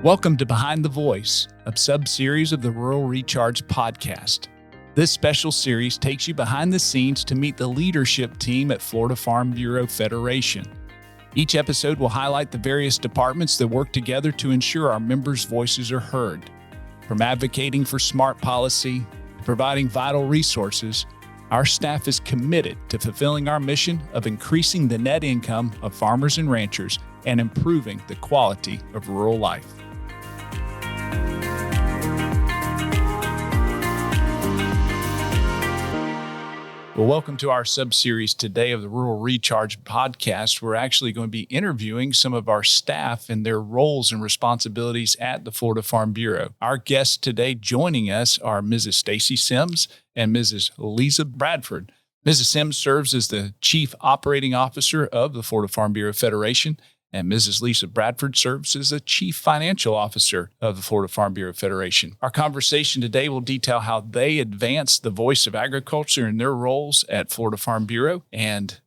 Welcome to Behind the Voice, a sub-series of the Rural Recharge podcast. This special series takes you behind the scenes to meet the leadership team at Florida Farm Bureau Federation. Each episode will highlight the various departments that work together to ensure our members' voices are heard. From advocating for smart policy, to providing vital resources, our staff is committed to fulfilling our mission of increasing the net income of farmers and ranchers and improving the quality of rural life. Well, welcome to our sub-series today of the Rural Recharge podcast. We're actually going to be interviewing some of our staff and their roles and responsibilities at the Florida Farm Bureau. Our guests today joining us are Mrs. Staci Sims and Mrs. Liza Bradford. Mrs. Sims serves as the Chief Operating Officer of the Florida Farm Bureau Federation, and Mrs. Liza Bradford serves as the Chief Financial Officer of the Florida Farm Bureau Federation. Our conversation today will detail how they advance the voice of agriculture in their roles at Florida Farm Bureau. And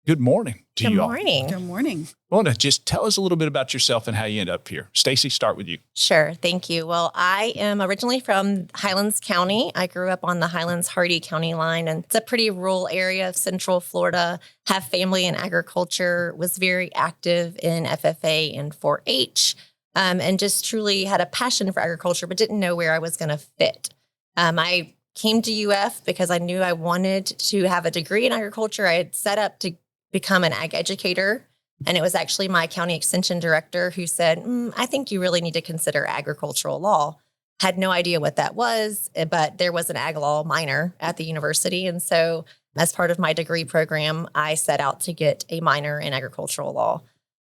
good morning to you all. Good morning. Good morning. I want to just tell us a little bit about yourself and how you end up here. Staci, start with you. Sure. Thank you. Well, I am originally from Highlands County. I grew up on the Highlands-Hardee County line, and it's a pretty rural area of central Florida. Have family in agriculture, was very active in FFA and 4-H, and just truly had a passion for agriculture, but didn't know where I was going to fit. I came to UF because I knew I wanted to have a degree in agriculture. I had set up to become an ag educator. And it was actually my county extension director who said, I think you really need to consider agricultural law. Had no idea what that was, but there was an ag law minor at the university. And so as part of my degree program, I set out to get a minor in agricultural law.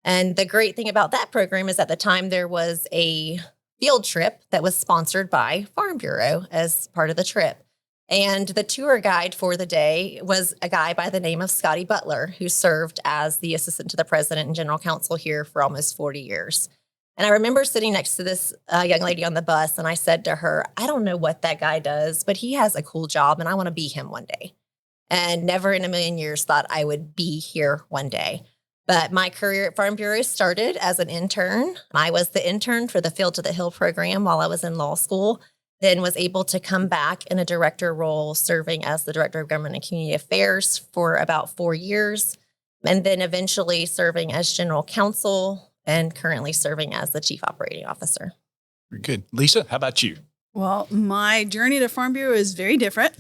And the great thing about that program is at the time there was a field trip that was sponsored by Farm Bureau as part of the trip. And the tour guide for the day was a guy by the name of Scotty Butler, who served as the assistant to the president and general counsel here for almost 40 years. And I remember sitting next to this young lady on the bus, and I said to her, I don't know what that guy does, but he has a cool job, and I want to be him one day. And never in a million years thought I would be here one day. But my career at Farm Bureau started as an intern. I was the intern for the Field to the Hill program while I was in law school. Then was able to come back in a director role, serving as the Director of Government and Community Affairs for about 4 years, and then eventually serving as General Counsel and currently serving as the Chief Operating Officer. Very good. Lisa, how about you? Well, my journey to Farm Bureau is very different.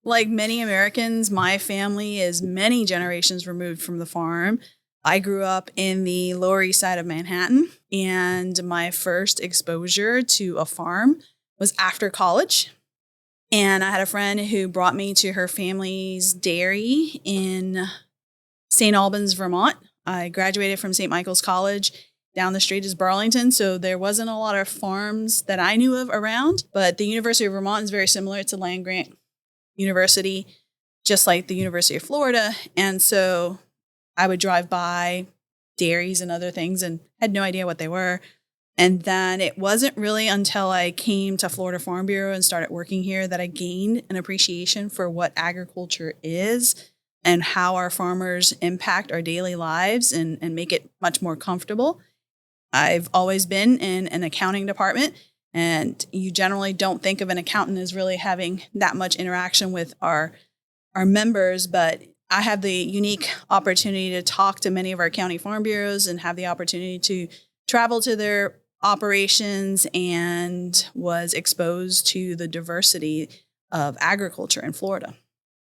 Like many Americans, my family is many generations removed from the farm. I grew up in the Lower East Side of Manhattan, and my first exposure to a farm was after college. And I had a friend who brought me to her family's dairy in St. Albans, Vermont. I graduated from St. Michael's College. Down the street is Burlington, so there wasn't a lot of farms that I knew of around. But the University of Vermont is very similar. It's a land-grant university, just like the University of Florida. And so I would drive by dairies and other things and had no idea what they were. And then it wasn't really until I came to Florida Farm Bureau and started working here that I gained an appreciation for what agriculture is and how our farmers impact our daily lives and make it much more comfortable. I've always been in an accounting department, and you generally don't think of an accountant as really having that much interaction with our members, but I have the unique opportunity to talk to many of our county farm bureaus and have the opportunity to travel to their operations and was exposed to the diversity of agriculture in Florida.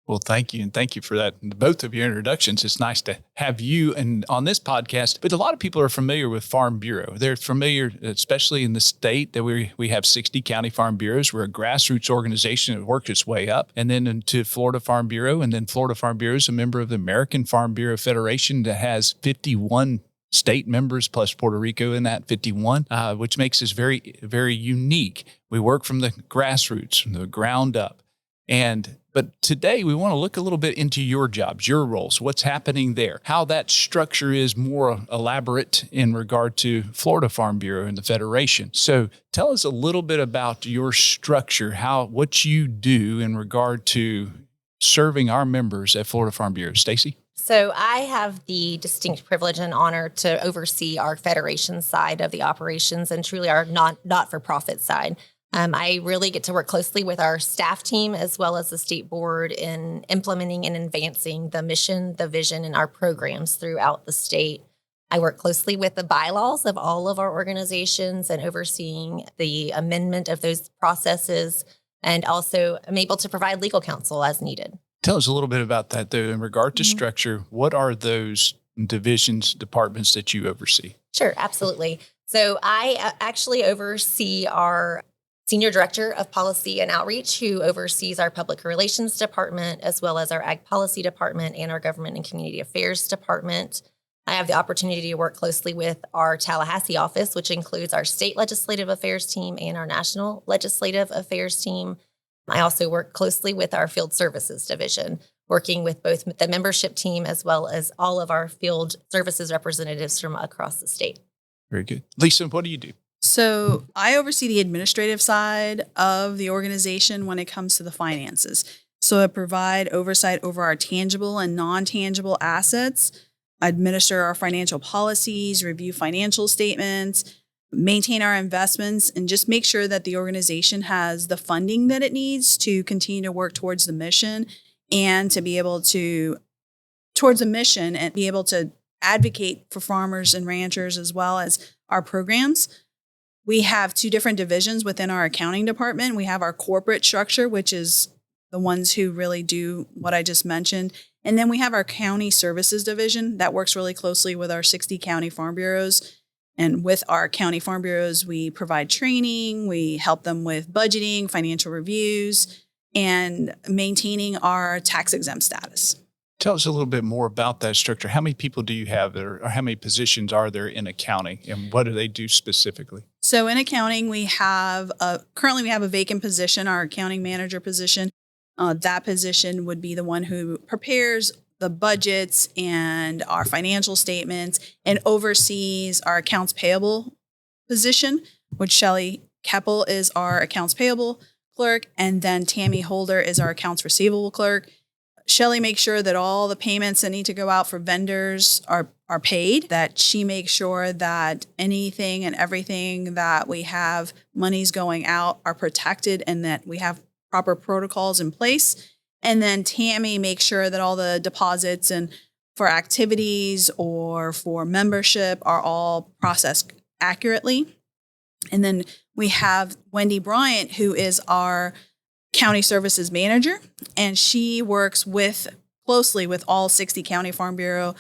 Well, thank you. And thank you for that. Both of your introductions. It's nice to have you and on this podcast. But a lot of people are familiar with Farm Bureau. They're familiar, especially in the state, that we have 60 county farm bureaus. We're a grassroots organization that worked its way up. And then into Florida Farm Bureau. And then Florida Farm Bureau is a member of the American Farm Bureau Federation that has 51 state members plus Puerto Rico in that 51, which makes us very, very unique. We work from the grassroots, from the ground up. But today we want to look a little bit into your jobs, your roles, what's happening there, how that structure is more elaborate in regard to Florida Farm Bureau and the Federation. So tell us a little bit about your structure, what you do in regard to serving our members at Florida Farm Bureau. Staci? So I have the distinct privilege and honor to oversee our federation side of the operations and truly our not-for-profit side. I really get to work closely with our staff team as well as the state board in implementing and advancing the mission, the vision, and our programs throughout the state. I work closely with the bylaws of all of our organizations and overseeing the amendment of those processes. And also, I'm able to provide legal counsel as needed. Tell us a little bit about that, though, in regard to structure. What are those divisions, departments that you oversee? Sure, absolutely. So I actually oversee our Senior Director of Policy and Outreach, who oversees our Public Relations Department, as well as our Ag Policy Department and our Government and Community Affairs Department. I have the opportunity to work closely with our Tallahassee office, which includes our State Legislative Affairs team and our National Legislative Affairs team. I also work closely with our Field Services Division, working with both the membership team as well as all of our field services representatives from across the state. Very good. Lisa, what do you do? So I oversee the administrative side of the organization when it comes to the finances. So I provide oversight over our tangible and non-tangible assets. I administer our financial policies, review financial statements, maintain our investments, and just make sure that the organization has the funding that it needs to continue to work towards the mission and to be able to, towards a mission and be able to advocate for farmers and ranchers as well as our programs. We have two different divisions within our accounting department. We have our corporate structure, which is the ones who really do what I just mentioned. And then we have our county services division that works really closely with our 60 county farm bureaus. And with our county farm bureaus, we provide training, we help them with budgeting, financial reviews, and maintaining our tax exempt status. Tell us a little bit more about that structure. How many people do you have there, or how many positions are there in accounting, and what do they do specifically? So in accounting, we have currently we have a vacant position, our accounting manager position. That position would be the one who prepares the budgets and our financial statements and oversees our accounts payable position, which Shelley Keppel is our accounts payable clerk, and then Tammy Holder is our accounts receivable clerk. Shelley makes sure that all the payments that need to go out for vendors are paid, that she makes sure that anything and everything that we have monies going out are protected and that we have proper protocols in place. And then Tammy makes sure that all the deposits and for activities or for membership are all processed accurately. And then we have Wendy Bryant, who is our county services manager, and she works closely with all 60 county farm bureau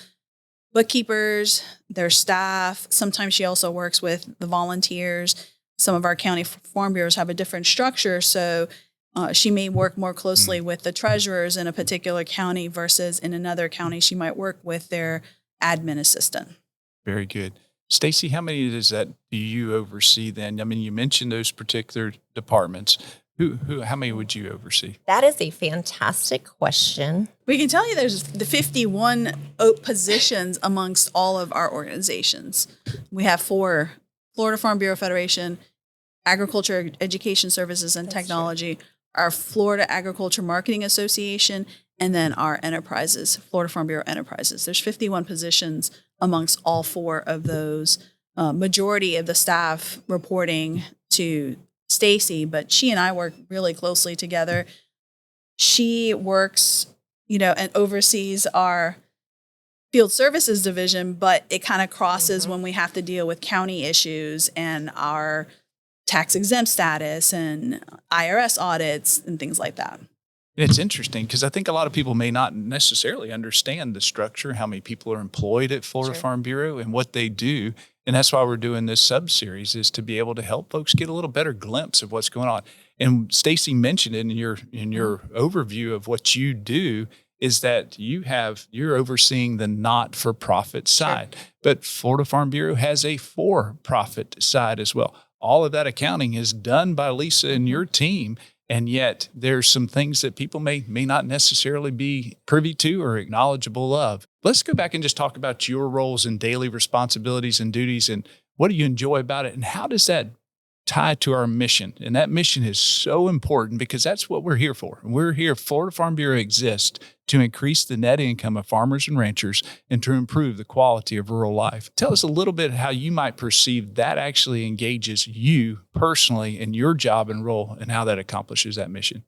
bookkeepers, their staff. Sometimes she also works with the volunteers. Some of our county farm bureaus have a different structure, so she may work more closely with the treasurers in a particular county versus in another county she might work with their admin assistant. Very good. Staci, how many do you oversee then? I mean, you mentioned those particular departments. How many would you oversee? That is a fantastic question. We can tell you there's the 51 positions amongst all of our organizations. We have 4: Florida Farm Bureau Federation, Agriculture, Education Services, and Technology, our Florida Agriculture Marketing Association, and then our enterprises, Florida Farm Bureau Enterprises. There's 51 positions amongst all 4 of those. Majority of the staff reporting to Staci, but she and I work really closely together. She works, and oversees our field services division, but it kind of crosses when we have to deal with county issues and our tax exempt status and IRS audits and things like that. It's interesting because I think a lot of people may not necessarily understand the structure, how many people are employed at Florida Farm Bureau and what they do. And that's why we're doing this sub-series, is to be able to help folks get a little better glimpse of what's going on. And Staci mentioned it in your overview of what you do, is that you're overseeing the not-for-profit side. But Florida Farm Bureau has a for-profit side as well. All of that accounting is done by Lisa and your team. And yet there's some things that people may not necessarily be privy to or knowledgeable of. Let's go back and just talk about your roles and daily responsibilities and duties, and what do you enjoy about it, and how does that tied to our mission. And that mission is so important because that's what we're here for. We're here, Florida Farm Bureau exists to increase the net income of farmers and ranchers and to improve the quality of rural life. Tell us a little bit how you might perceive that actually engages you personally in your job and role and how that accomplishes that mission.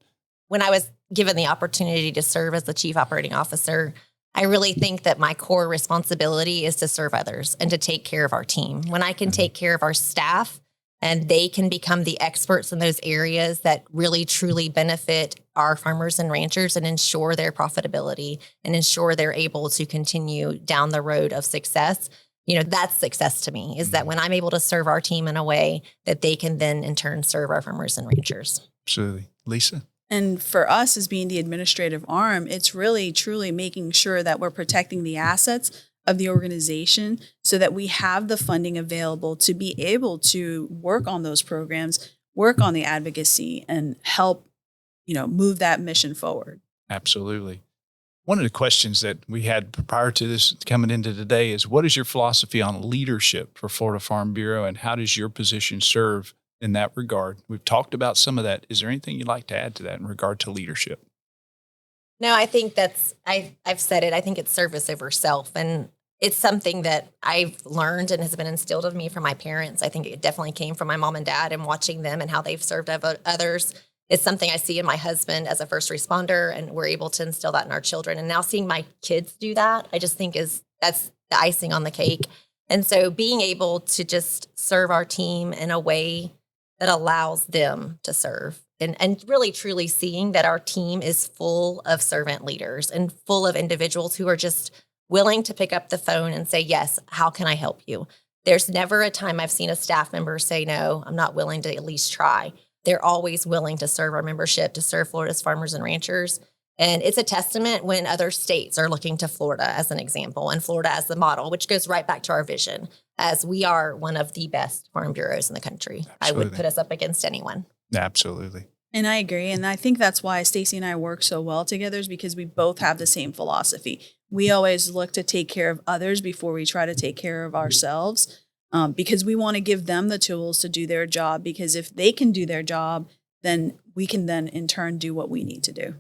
When I was given the opportunity to serve as the chief operating officer, I really think that my core responsibility is to serve others and to take care of our team. When I can take care of our staff and they can become the experts in those areas that really truly benefit our farmers and ranchers and ensure their profitability and ensure they're able to continue down the road of success, that's success to me, is that when I'm able to serve our team in a way that they can then in turn serve our farmers and ranchers. Absolutely. Lisa? And for us as being the administrative arm, it's really truly making sure that we're protecting the assets of the organization so that we have the funding available to be able to work on those programs, work on the advocacy, and help, move that mission forward. Absolutely. One of the questions that we had prior to this coming into today is, what is your philosophy on leadership for Florida Farm Bureau, and how does your position serve in that regard? We've talked about some of that. Is there anything you'd like to add to that in regard to leadership? No, I think I've said it. I think it's service over self. And it's something that I've learned and has been instilled in me from my parents. I think it definitely came from my mom and dad and watching them and how they've served others. It's something I see in my husband as a first responder, and we're able to instill that in our children. And now seeing my kids do that, I just think that's the icing on the cake. And so being able to just serve our team in a way that allows them to serve and really truly seeing that our team is full of servant leaders and full of individuals who are just willing to pick up the phone and say, yes, how can I help you? There's never a time I've seen a staff member say, no, I'm not willing to at least try. They're always willing to serve our membership, to serve Florida's farmers and ranchers. And it's a testament when other states are looking to Florida as an example and Florida as the model, which goes right back to our vision, as we are one of the best farm bureaus in the country. Absolutely. I would put us up against anyone. Absolutely. And I agree. And I think that's why Staci and I work so well together, is because we both have the same philosophy. We always look to take care of others before we try to take care of ourselves, because we want to give them the tools to do their job, because if they can do their job, then we can then in turn do what we need to do.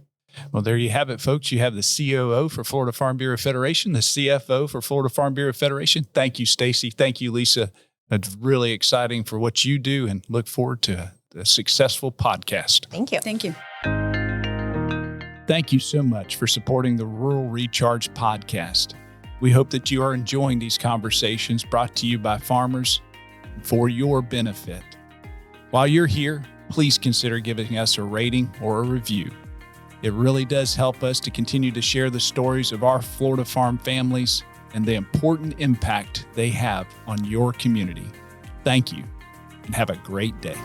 Well, there you have it, folks. You have the COO for Florida Farm Bureau Federation, the CFO for Florida Farm Bureau Federation. Thank you, Staci. Thank you, Lisa. It's really exciting for what you do, and look forward to a successful podcast. Thank you. Thank you. Thank you so much for supporting the Rural Recharge podcast. We hope that you are enjoying these conversations brought to you by farmers for your benefit. While you're here, please consider giving us a rating or a review. It really does help us to continue to share the stories of our Florida farm families and the important impact they have on your community. Thank you, and have a great day.